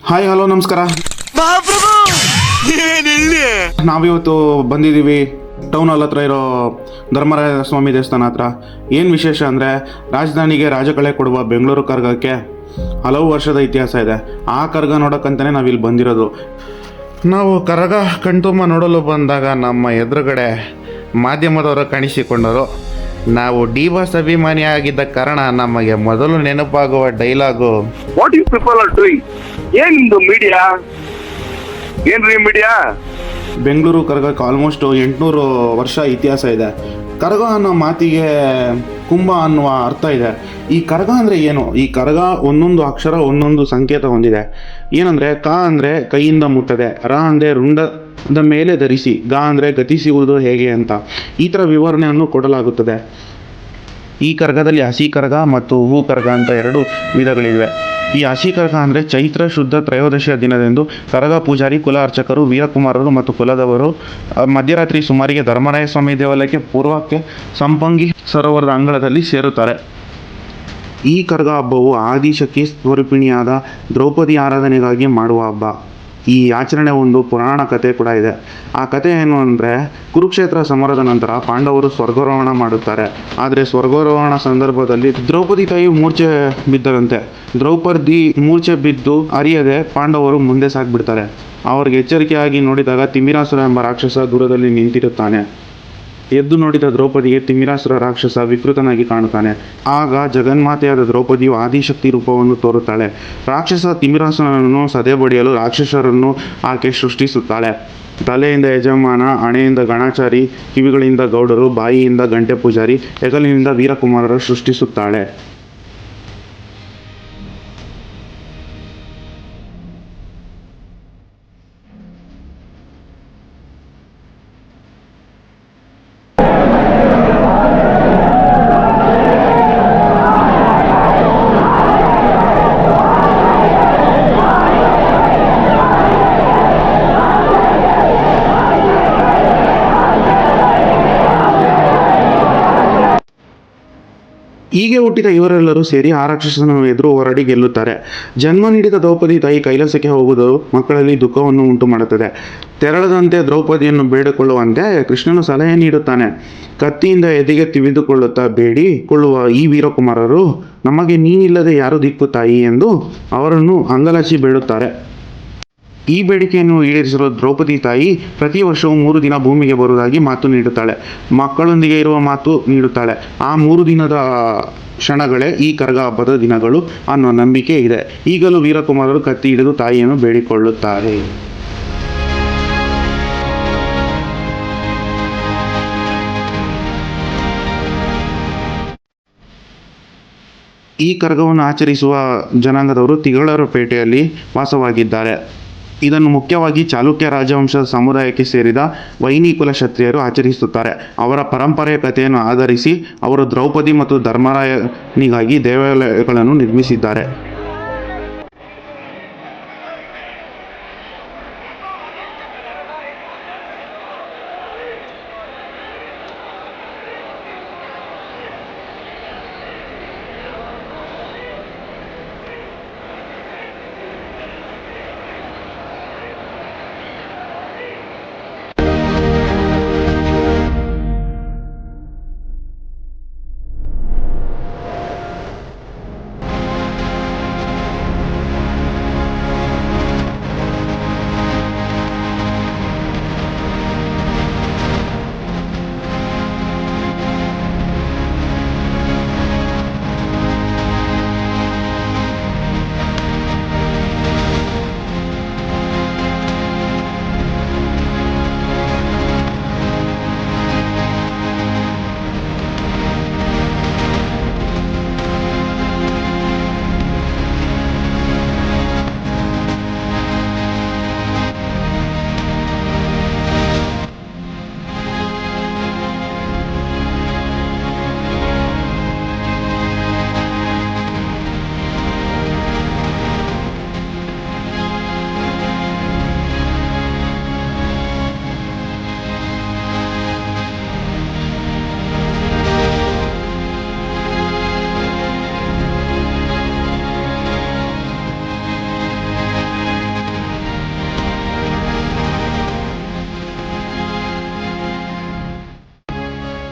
Hi hello ನಮಸ್ಕಾರ. ಮಹಾಪ್ರಭು ಏನಿಲ್ಲಿ ನಾವಿವತ್ತು ಬಂದಿದ್ದೀವಿ ಟೌನ್ ಹಾಲ್ ಹತ್ರ ಇರೋ ಧರ್ಮರಾಯ ಸ್ವಾಮಿ ದೇವಸ್ಥಾನ ಹತ್ರ. ಏನು ವಿಶೇಷ ಅಂದರೆ ರಾಜಧಾನಿಗೆ ರಾಜಕಳೆ ಕೊಡುವ ಬೆಂಗಳೂರು ಕರ್ಗಕ್ಕೆ ಹಲವು ವರ್ಷದ ಇತಿಹಾಸ ಇದೆ. ಆ ಕರ್ಗ ನೋಡೋಕ್ಕಂತಲೇ ನಾವಿಲ್ಲಿ ಬಂದಿರೋದು. ನಾವು ಕರಗ ಕಣ್ತುಂಬ ನೋಡಲು ಬಂದಾಗ ನಮ್ಮ ಎದುರುಗಡೆ ಮಾಧ್ಯಮದವರು ಕಾಣಿಸಿಕೊಂಡರು. ನಾವು ಡಿ ಬಾಸ್ ಅಭಿಮಾನಿ ಆಗಿದ್ದ ಕಾರಣ ನಮಗೆ ಮೊದಲು ನೆನಪಾಗುವ dialogue, what you people are doing? ಏನ್ ನಿಮ್ದು ಮೀಡಿಯಾ? ಏನ್ರಿ ಮೀಡಿಯಾ? ಬೆಂಗಳೂರು ಕರಗಕ್ಕೆ ಆಲ್ಮೋಸ್ಟ್ 800 ವರ್ಷ ಇತಿಹಾಸ ಇದೆ. ಕರಗ ಅನ್ನೋ ಮಾತಿಗೆ ಕುಂಭ ಅನ್ನುವ ಅರ್ಥ ಇದೆ. ಈ ಕರಗ ಅಂದರೆ ಏನು? ಈ ಕರಗ ಒಂದೊಂದು ಅಕ್ಷರ ಒಂದೊಂದು ಸಂಕೇತ ಹೊಂದಿದೆ. ಏನಂದರೆ ಕ ಅಂದರೆ ಕೈಯಿಂದ ಮುಟ್ಟದೆ, ರ ಅಂದರೆ ರುಂಡದ ಮೇಲೆ ಧರಿಸಿ, ಗ ಅಂದರೆ ಗತಿಸುವುದು ಹೇಗೆ ಅಂತ ಈ ಥರ ವಿವರಣೆಯನ್ನು ಕೊಡಲಾಗುತ್ತದೆ. ಈ ಕರಗದಲ್ಲಿ ಹಸಿ ಕರಗ ಮತ್ತು ಹೂ ಕರಗ ಅಂತ 2 ವಿಧಗಳಿವೆ. ಈ ಹಸಿ ಕರಗ ಅಂದರೆ ಚೈತ್ರ ಶುದ್ಧ ತ್ರಯೋದಶಿಯ ದಿನದಂದು ಕರಗ ಪೂಜಾರಿ, ಕುಲ ಅರ್ಚಕರು, ವೀರಕುಮಾರರು ಮತ್ತು ಕುಲದವರು ಮಧ್ಯರಾತ್ರಿ ಸುಮಾರಿಗೆ ಧರ್ಮರಾಯ ಸ್ವಾಮಿ ದೇವಾಲಯಕ್ಕೆ ಪೂರ್ವಕ್ಕೆ ಸಂಪಂಗಿ ಸರೋವರದ ಅಂಗಳದಲ್ಲಿ ಸೇರುತ್ತಾರೆ. ಈ ಕರಗ ಹಬ್ಬವು ಆದಿಶಕ್ತಿ ಸ್ವರೂಪಿಣಿಯಾದ ದ್ರೌಪದಿ ಆರಾಧನೆಗಾಗಿ ಮಾಡುವ ಹಬ್ಬ. ಈ ಆಚರಣೆ ಒಂದು ಪುರಾಣ ಕಥೆ ಕೂಡ ಇದೆ. ಆ ಕಥೆ ಏನು ಅಂದರೆ, ಕುರುಕ್ಷೇತ್ರ ಸಮರದ ನಂತರ ಪಾಂಡವರು ಸ್ವರ್ಗಾರೋಹಣ ಮಾಡುತ್ತಾರೆ. ಆದರೆ ಸ್ವರ್ಗಾರೋಹಣ ಸಂದರ್ಭದಲ್ಲಿ ದ್ರೌಪದಿ ತಾಯಿ ಮೂರ್ಛೆ ಬಿದ್ದರಂತೆ. ದ್ರೌಪದಿ ಮೂರ್ಛೆ ಬಿದ್ದು ಅರಿಯದೆ ಪಾಂಡವರು ಮುಂದೆ ಸಾಗಿಬಿಡ್ತಾರೆ. ಅವ್ರಿಗೆ ಎಚ್ಚರಿಕೆಯಾಗಿ ನೋಡಿದಾಗ ತಿಮಿರಾಸುರ ಎಂಬ ರಾಕ್ಷಸ ದೂರದಲ್ಲಿ ನಿಂತಿರುತ್ತಾನೆ. ಎದ್ದು ನೋಡಿದ ದ್ರೌಪದಿಗೆ ತಿಮಿರಾಸುರ ರಾಕ್ಷಸ ವಿಕೃತನಾಗಿ ಕಾಣುತ್ತಾನೆ. ಆಗ ಜಗನ್ಮಾತೆಯಾದ ದ್ರೌಪದಿಯು ಆದಿಶಕ್ತಿ ರೂಪವನ್ನು ತೋರುತ್ತಾಳೆ. ರಾಕ್ಷಸ ತಿಮಿರಾಸುರನನ್ನು ಸದೆಬಡಿಯಲು ರಾಕ್ಷಸರನ್ನು ಆಕೆ ಸೃಷ್ಟಿಸುತ್ತಾಳೆ. ತಲೆಯಿಂದ ಯಜಮಾನ, ಹಣೆಯಿಂದ ಗಣಾಚಾರಿ, ಕಿವಿಗಳಿಂದ ಗೌಡರು, ಬಾಯಿಯಿಂದ ಗಂಟೆ ಪೂಜಾರಿ, ಹೆಗಲಿನಿಂದ ವೀರಕುಮಾರರು ಸೃಷ್ಟಿಸುತ್ತಾಳೆ. ಹೀಗೆ ಹುಟ್ಟಿದ ಇವರೆಲ್ಲರೂ ಸೇರಿ ಆ ರಾಕ್ಷಸನ ಎದುರು ಹೋರಾಡಿ ಗೆಲ್ಲುತ್ತಾರೆ. ಜನ್ಮ ನೀಡಿದ ದ್ರೌಪದಿ ತಾಯಿ ಕೈಲಾಸಕ್ಕೆ ಹೋಗುವುದು ಮಕ್ಕಳಲ್ಲಿ ದುಃಖವನ್ನು ಉಂಟು ಮಾಡುತ್ತದೆ. ತೆರಳದಂತೆ ದ್ರೌಪದಿಯನ್ನು ಬೇಡಿಕೊಳ್ಳುವಂತೆ ಕೃಷ್ಣನು ಸಲಹೆ ನೀಡುತ್ತಾನೆ. ಕತ್ತಿಯಿಂದ ಎದೆಗೆ ತಿವಿದುಕೊಳ್ಳುತ್ತಾ ಬೇಡಿಕೊಳ್ಳುವ ಈ ವೀರಕುಮಾರರು, ನಮಗೆ ನೀನಿಲ್ಲದೆ ಯಾರು ದಿಕ್ಕು ತಾಯಿ ಎಂದು ಅವರನ್ನು ಅಂಗಲಾಚಿ ಬೇಡುತ್ತಾರೆ. ಈ ಬೇಡಿಕೆಯನ್ನು ಈಡೇರಿಸಲು ದ್ರೌಪದಿ ತಾಯಿ ಪ್ರತಿ ವರ್ಷವೂ 3 ದಿನ ಭೂಮಿಗೆ ಬರುವುದಾಗಿ ಮಾತು ನೀಡುತ್ತಾಳೆ. ಮಕ್ಕಳೊಂದಿಗೆ ಇರುವ ಮಾತು ನೀಡುತ್ತಾಳೆ. ಆ 3 ದಿನದ ಕ್ಷಣಗಳೇ ಈ ಕರಗ ಹಬ್ಬದ ದಿನಗಳು ಅನ್ನೋ ನಂಬಿಕೆ ಇದೆ. ಈಗಲೂ ವೀರಕುಮಾರರು ಕತ್ತಿ ಹಿಡಿದು ತಾಯಿಯನ್ನು ಬೇಡಿಕೊಳ್ಳುತ್ತಾರೆ. ಈ ಕರಗವನ್ನು ಆಚರಿಸುವ ಜನಾಂಗದವರು ತಿಗಳರಪೇಟೆಯಲ್ಲಿ ವಾಸವಾಗಿದ್ದಾರೆ. ಇದನ್ನು ಮುಖ್ಯವಾಗಿ ಚಾಲುಕ್ಯ ರಾಜವಂಶದ ಸಮುದಾಯಕ್ಕೆ ಸೇರಿದ ವೈನಿಕುಲ ಕ್ಷತ್ರಿಯರು ಆಚರಿಸುತ್ತಾರೆ. ಅವರ ಪರಂಪರೆಯ ಕಥೆಯನ್ನು ಆಧರಿಸಿ ಅವರು ದ್ರೌಪದಿ ಮತ್ತು ಧರ್ಮರಾಯನಿಗಾಗಿ ದೇವಾಲಯಗಳನ್ನು ನಿರ್ಮಿಸಿದ್ದಾರೆ.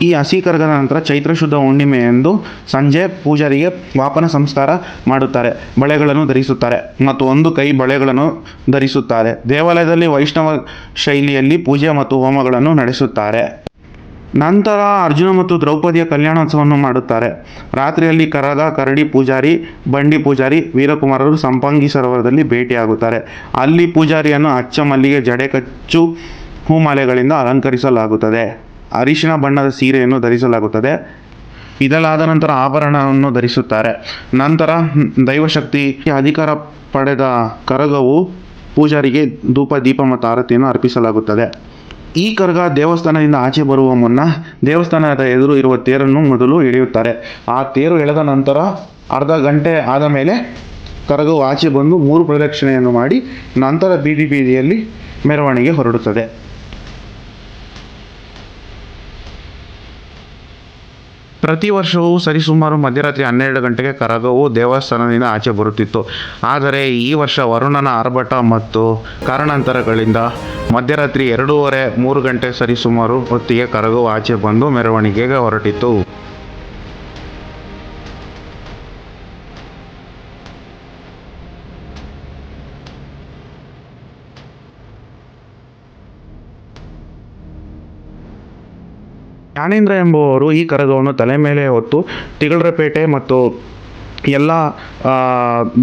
ಈ ಹಸಿ ಕರಗದ ನಂತರ ಚೈತ್ರ ಶುದ್ಧ ಹುಣ್ಣಿಮೆಯಂದು ಸಂಜೆ ಪೂಜಾರಿಗೆ ವಾಪನ ಸಂಸ್ಕಾರ ಮಾಡುತ್ತಾರೆ. ಬಳೆಗಳನ್ನು ಧರಿಸುತ್ತಾರೆ ಮತ್ತು ಒಂದು ಕೈ ಬಳೆಗಳನ್ನು ಧರಿಸುತ್ತಾರೆ. ದೇವಾಲಯದಲ್ಲಿ ವೈಷ್ಣವ ಶೈಲಿಯಲ್ಲಿ ಪೂಜೆ ಮತ್ತು ಹೋಮಗಳನ್ನು ನಡೆಸುತ್ತಾರೆ. ನಂತರ ಅರ್ಜುನ ಮತ್ತು ದ್ರೌಪದಿಯ ಕಲ್ಯಾಣೋತ್ಸವವನ್ನು ಮಾಡುತ್ತಾರೆ. ರಾತ್ರಿಯಲ್ಲಿ ಕರಗ, ಕರಡಿ ಪೂಜಾರಿ, ಬಂಡಿ ಪೂಜಾರಿ, ವೀರಕುಮಾರರು ಸಂಪಂಗಿ ಸರೋವರದಲ್ಲಿ ಭೇಟಿಯಾಗುತ್ತಾರೆ. ಅಲ್ಲಿ ಪೂಜಾರಿಯನ್ನು ಅಚ್ಚ ಮಲ್ಲಿಗೆ, ಜಡೆಕಚ್ಚು, ಹೂಮಾಲೆಗಳಿಂದ ಅಲಂಕರಿಸಲಾಗುತ್ತದೆ. ಅರಿಶಿಣ ಬಣ್ಣದ ಸೀರೆಯನ್ನು ಧರಿಸಲಾಗುತ್ತದೆ. ಇದೆಲ್ಲಾದ ನಂತರ ಆಭರಣವನ್ನು ಧರಿಸುತ್ತಾರೆ. ನಂತರ ದೈವಶಕ್ತಿ ಅಧಿಕಾರ ಪಡೆದ ಕರಗವು ಪೂಜಾರಿಗೆ ಧೂಪ, ದೀಪ ಮತ್ತು ಆರತಿಯನ್ನು ಅರ್ಪಿಸಲಾಗುತ್ತದೆ. ಈ ಕರಗ ದೇವಸ್ಥಾನದಿಂದ ಆಚೆ ಬರುವ ಮುನ್ನ ದೇವಸ್ಥಾನದ ಎದುರು ಇರುವ ತೇರನ್ನು ಮೊದಲು ಎಳೆಯುತ್ತಾರೆ. ಆ ತೇರು ಎಳೆದ ನಂತರ ಅರ್ಧ ಗಂಟೆ ಆದ ಮೇಲೆ ಕರಗವು ಆಚೆ ಬಂದು 3 ಪ್ರದಕ್ಷಿಣೆಯನ್ನು ಮಾಡಿ ನಂತರ ಬೀದಿಯಲ್ಲಿ ಮೆರವಣಿಗೆ ಹೊರಡುತ್ತದೆ. ಪ್ರತಿ ವರ್ಷವೂ ಸರಿಸುಮಾರು ಮಧ್ಯರಾತ್ರಿ 12 ಗಂಟೆಗೆ ಕರಗವು ದೇವಸ್ಥಾನದಿಂದ ಆಚೆ ಬರುತ್ತಿತ್ತು. ಆದರೆ ಈ ವರ್ಷ ವರುಣನ ಆರ್ಭಟ ಮತ್ತು ಕಾರಣಾಂತರಗಳಿಂದ ಮಧ್ಯರಾತ್ರಿ 2:30-3 ಗಂಟೆ ಸರಿಸುಮಾರು ಹೊತ್ತಿಗೆ ಕರಗವು ಆಚೆ ಬಂದು ಮೆರವಣಿಗೆಗೆ ಹೊರಟಿತು. ಜ್ಞಾನೇಂದ್ರ ಎಂಬುವವರು ಈ ಕರಗವನ್ನು ತಲೆ ಮೇಲೆ ಹೊತ್ತು ತಿಗಳರಪೇಟೆ ಮತ್ತು ಎಲ್ಲ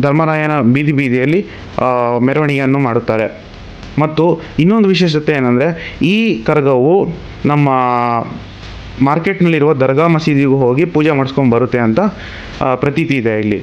ಧರ್ಮರಾಯನ ಬೀದಿಯಲ್ಲಿ ಮೆರವಣಿಗೆಯನ್ನು ಮಾಡುತ್ತಾರೆ. ಮತ್ತು ಇನ್ನೊಂದು ವಿಶೇಷತೆ ಏನಂದರೆ, ಈ ಕರಗವು ನಮ್ಮ ಮಾರ್ಕೆಟ್ನಲ್ಲಿರುವ ದರ್ಗಾ ಮಸೀದಿಗೂ ಹೋಗಿ ಪೂಜೆ ಮಾಡಿಸ್ಕೊಂಡು ಬರುತ್ತೆ ಅಂತ ಪ್ರತೀತಿ ಇದೆ ಇಲ್ಲಿ.